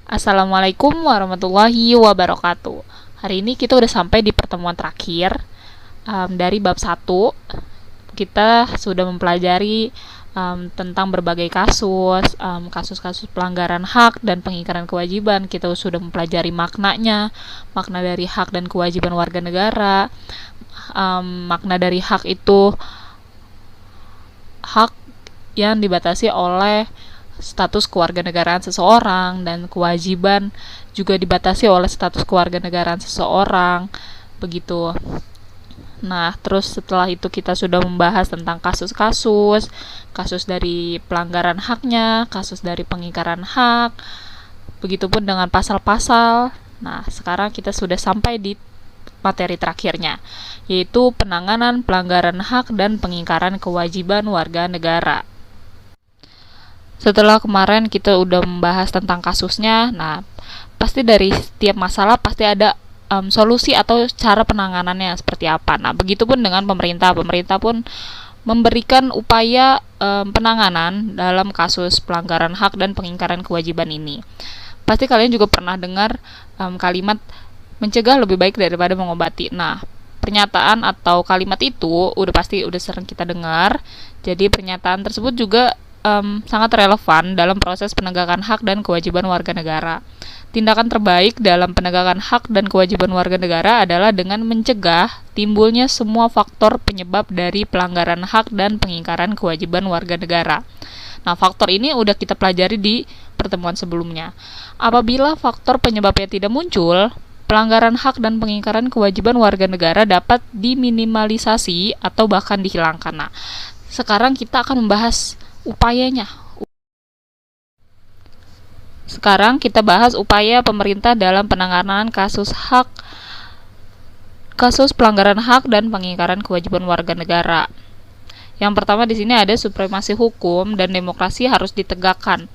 Assalamualaikum warahmatullahi wabarakatuh. Hari ini kita udah sampai di pertemuan terakhir dari bab 1. Kita sudah mempelajari tentang berbagai kasus-kasus pelanggaran hak dan pengingkaran kewajiban. Kita sudah mempelajari maknanya, makna dari hak dan kewajiban warga negara. Makna dari hak itu hak yang dibatasi oleh status kewarganegaraan seseorang, dan kewajiban juga dibatasi oleh status kewarganegaraan seseorang, begitu. Nah, terus setelah itu kita sudah membahas tentang kasus dari pelanggaran haknya, kasus dari pengingkaran hak, begitupun dengan pasal-pasal. Nah, sekarang kita sudah sampai di materi terakhirnya, yaitu penanganan pelanggaran hak dan pengingkaran kewajiban warga negara. Setelah kemarin kita udah membahas tentang kasusnya, nah pasti dari setiap masalah pasti ada solusi atau cara penanganannya seperti apa. Nah, begitupun dengan pemerintah pun memberikan upaya penanganan dalam kasus pelanggaran hak dan pengingkaran kewajiban ini. Pasti kalian juga pernah dengar kalimat mencegah lebih baik daripada mengobati. Nah, pernyataan atau kalimat itu udah sering kita dengar. Jadi pernyataan tersebut juga sangat relevan dalam proses penegakan hak dan kewajiban warga negara. Tindakan terbaik dalam penegakan hak dan kewajiban warga negara adalah dengan mencegah timbulnya semua faktor penyebab dari pelanggaran hak dan pengingkaran kewajiban warga negara. Nah, faktor ini udah kita pelajari di pertemuan sebelumnya. Apabila faktor penyebabnya tidak muncul, pelanggaran hak dan pengingkaran kewajiban warga negara dapat diminimalisasi atau bahkan dihilangkan. Nah, sekarang kita akan membahas upayanya. Sekarang kita bahas upaya pemerintah dalam penanganan kasus pelanggaran hak dan pengingkaran kewajiban warga negara. Yang pertama di sini ada supremasi hukum dan demokrasi harus ditegakkan.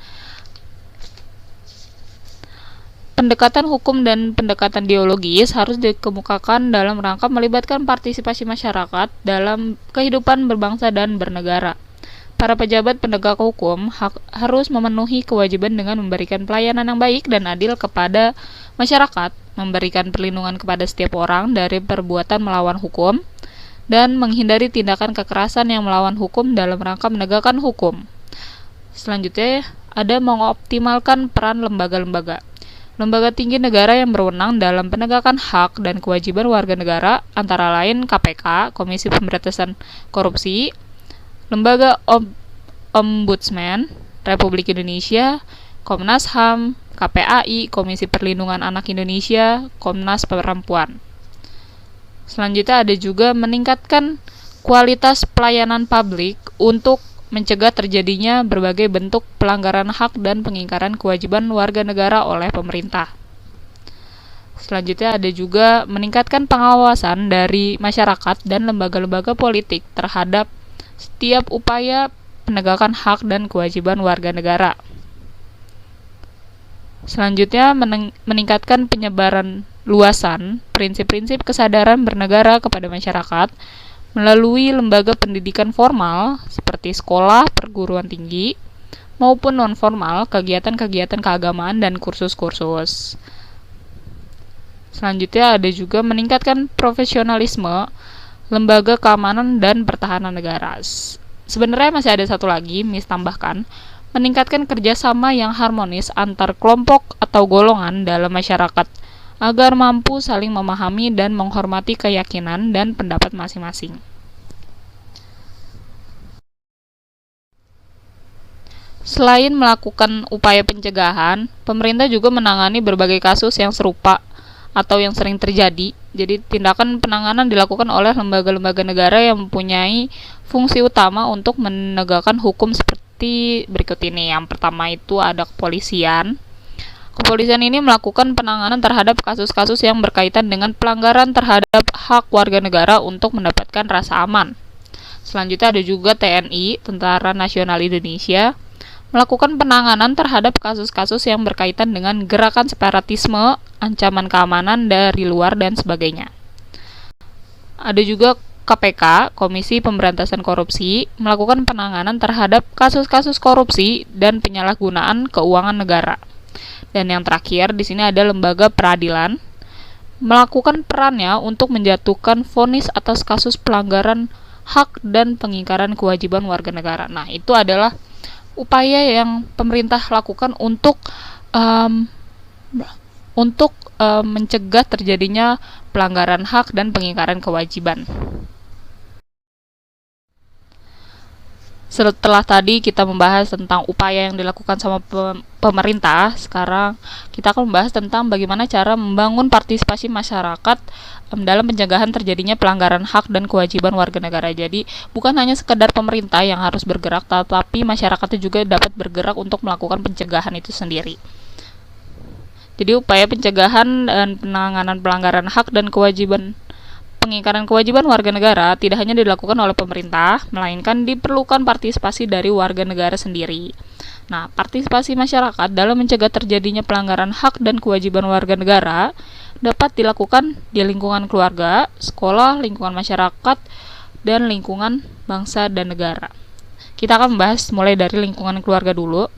Pendekatan hukum dan pendekatan ideologis harus dikemukakan dalam rangka melibatkan partisipasi masyarakat dalam kehidupan berbangsa dan bernegara. Para pejabat penegak hukum harus memenuhi kewajiban dengan memberikan pelayanan yang baik dan adil kepada masyarakat, memberikan perlindungan kepada setiap orang dari perbuatan melawan hukum, dan menghindari tindakan kekerasan yang melawan hukum dalam rangka menegakkan hukum. Selanjutnya, ada mengoptimalkan peran lembaga-lembaga. Lembaga tinggi negara yang berwenang dalam penegakan hak dan kewajiban warga negara antara lain KPK, Komisi Pemberantasan Korupsi, Lembaga Ombudsman Republik Indonesia, Komnas HAM, KPAI, Komisi Perlindungan Anak Indonesia, Komnas Perempuan. Selanjutnya ada juga meningkatkan kualitas pelayanan publik untuk mencegah terjadinya berbagai bentuk pelanggaran hak dan pengingkaran kewajiban warga negara oleh pemerintah. Selanjutnya ada juga meningkatkan pengawasan dari masyarakat dan lembaga-lembaga politik terhadap setiap upaya penegakan hak dan kewajiban warga negara. Selanjutnya, meningkatkan penyebaran luasan prinsip-prinsip kesadaran bernegara kepada masyarakat melalui lembaga pendidikan formal seperti sekolah, perguruan tinggi, maupun non-formal, kegiatan-kegiatan keagamaan, dan kursus-kursus. Selanjutnya, ada juga meningkatkan profesionalisme lembaga keamanan dan pertahanan negara. Sebenarnya masih ada satu lagi, Miss tambahkan, meningkatkan kerjasama yang harmonis antar kelompok atau golongan dalam masyarakat agar mampu saling memahami dan menghormati keyakinan dan pendapat masing-masing. Selain melakukan upaya pencegahan, pemerintah juga menangani berbagai kasus yang serupa atau yang sering terjadi. Jadi tindakan penanganan dilakukan oleh lembaga-lembaga negara yang mempunyai fungsi utama untuk menegakkan hukum seperti berikut ini. Yang pertama itu ada kepolisian. Kepolisian ini melakukan penanganan terhadap kasus-kasus yang berkaitan dengan pelanggaran terhadap hak warga negara untuk mendapatkan rasa aman. Selanjutnya ada juga TNI, Tentara Nasional Indonesia, melakukan penanganan terhadap kasus-kasus yang berkaitan dengan gerakan separatisme, ancaman keamanan dari luar, dan sebagainya. Ada juga KPK, Komisi Pemberantasan Korupsi, melakukan penanganan terhadap kasus-kasus korupsi dan penyalahgunaan keuangan negara. Dan yang terakhir di sini ada lembaga peradilan melakukan perannya untuk menjatuhkan vonis atas kasus pelanggaran hak dan pengingkaran kewajiban warga negara. Nah, itu adalah upaya yang pemerintah lakukan untuk mencegah terjadinya pelanggaran hak dan pengingkaran kewajiban. Setelah tadi kita membahas tentang upaya yang dilakukan sama pemerintah, sekarang kita akan membahas tentang bagaimana cara membangun partisipasi masyarakat dalam pencegahan terjadinya pelanggaran hak dan kewajiban warga negara. Jadi, bukan hanya sekedar pemerintah yang harus bergerak, tetapi masyarakatnya juga dapat bergerak untuk melakukan pencegahan itu sendiri. Jadi, upaya pencegahan dan penanganan pelanggaran hak dan kewajiban pengingkaran kewajiban warga negara tidak hanya dilakukan oleh pemerintah, melainkan diperlukan partisipasi dari warga negara sendiri. Nah, partisipasi masyarakat dalam mencegah terjadinya pelanggaran hak dan kewajiban warga negara dapat dilakukan di lingkungan keluarga, sekolah, lingkungan masyarakat, dan lingkungan bangsa dan negara. Kita akan membahas mulai dari lingkungan keluarga dulu.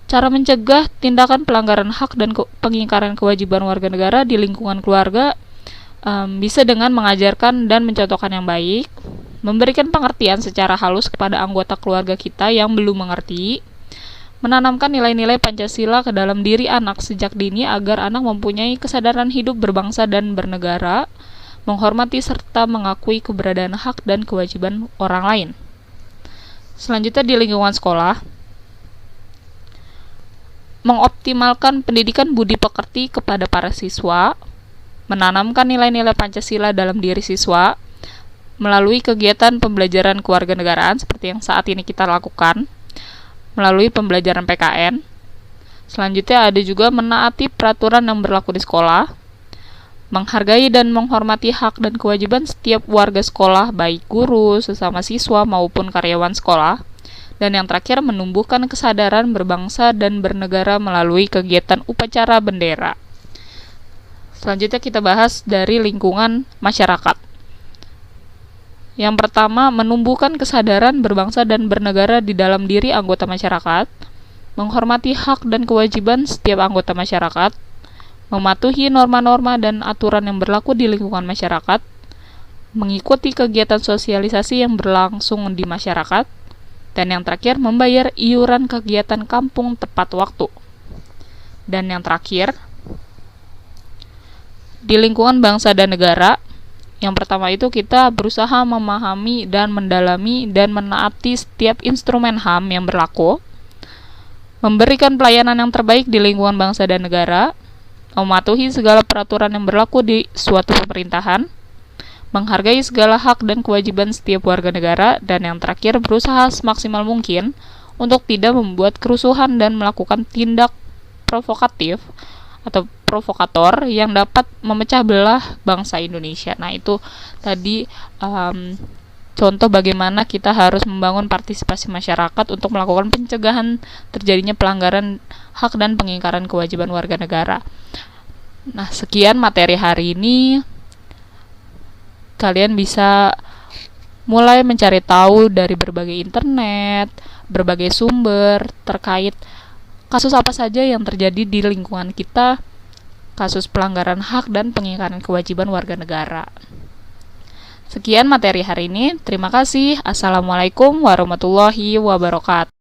Cara mencegah tindakan pelanggaran hak dan pengingkaran kewajiban warga negara di lingkungan keluarga bisa dengan mengajarkan dan mencontohkan yang baik, memberikan pengertian secara halus kepada anggota keluarga kita yang belum mengerti, menanamkan nilai-nilai Pancasila ke dalam diri anak sejak dini agar anak mempunyai kesadaran hidup berbangsa dan bernegara, menghormati serta mengakui keberadaan hak dan kewajiban orang lain. Selanjutnya di lingkungan sekolah, mengoptimalkan pendidikan budi pekerti kepada para siswa, menanamkan nilai-nilai Pancasila dalam diri siswa melalui kegiatan pembelajaran kewarganegaraan seperti yang saat ini kita lakukan melalui pembelajaran PKN. Selanjutnya ada juga menaati peraturan yang berlaku di sekolah, menghargai dan menghormati hak dan kewajiban setiap warga sekolah baik guru, sesama siswa maupun karyawan sekolah. Dan yang terakhir menumbuhkan kesadaran berbangsa dan bernegara melalui kegiatan upacara bendera. Selanjutnya kita bahas dari lingkungan masyarakat. Yang pertama, menumbuhkan kesadaran berbangsa dan bernegara di dalam diri anggota masyarakat, menghormati hak dan kewajiban setiap anggota masyarakat, mematuhi norma-norma dan aturan yang berlaku di lingkungan masyarakat, mengikuti kegiatan sosialisasi yang berlangsung di masyarakat, dan yang terakhir, membayar iuran kegiatan kampung tepat waktu. Dan yang terakhir, di lingkungan bangsa dan negara, yang pertama itu kita berusaha memahami dan mendalami dan menaati setiap instrumen HAM yang berlaku, memberikan pelayanan yang terbaik di lingkungan bangsa dan negara, mematuhi segala peraturan yang berlaku di suatu pemerintahan, menghargai segala hak dan kewajiban setiap warga negara, dan yang terakhir berusaha semaksimal mungkin untuk tidak membuat kerusuhan dan melakukan tindak provokatif atau provokator yang dapat memecah belah bangsa Indonesia. Nah, itu tadi contoh bagaimana kita harus membangun partisipasi masyarakat untuk melakukan pencegahan terjadinya pelanggaran hak dan pengingkaran kewajiban warga negara. Nah, sekian materi hari ini. Kalian bisa mulai mencari tahu dari berbagai internet, berbagai sumber terkait kasus apa saja yang terjadi di lingkungan kita, kasus pelanggaran hak dan pengingkaran kewajiban warga negara. Sekian materi hari ini. Terima kasih. Assalamualaikum warahmatullahi wabarakatuh.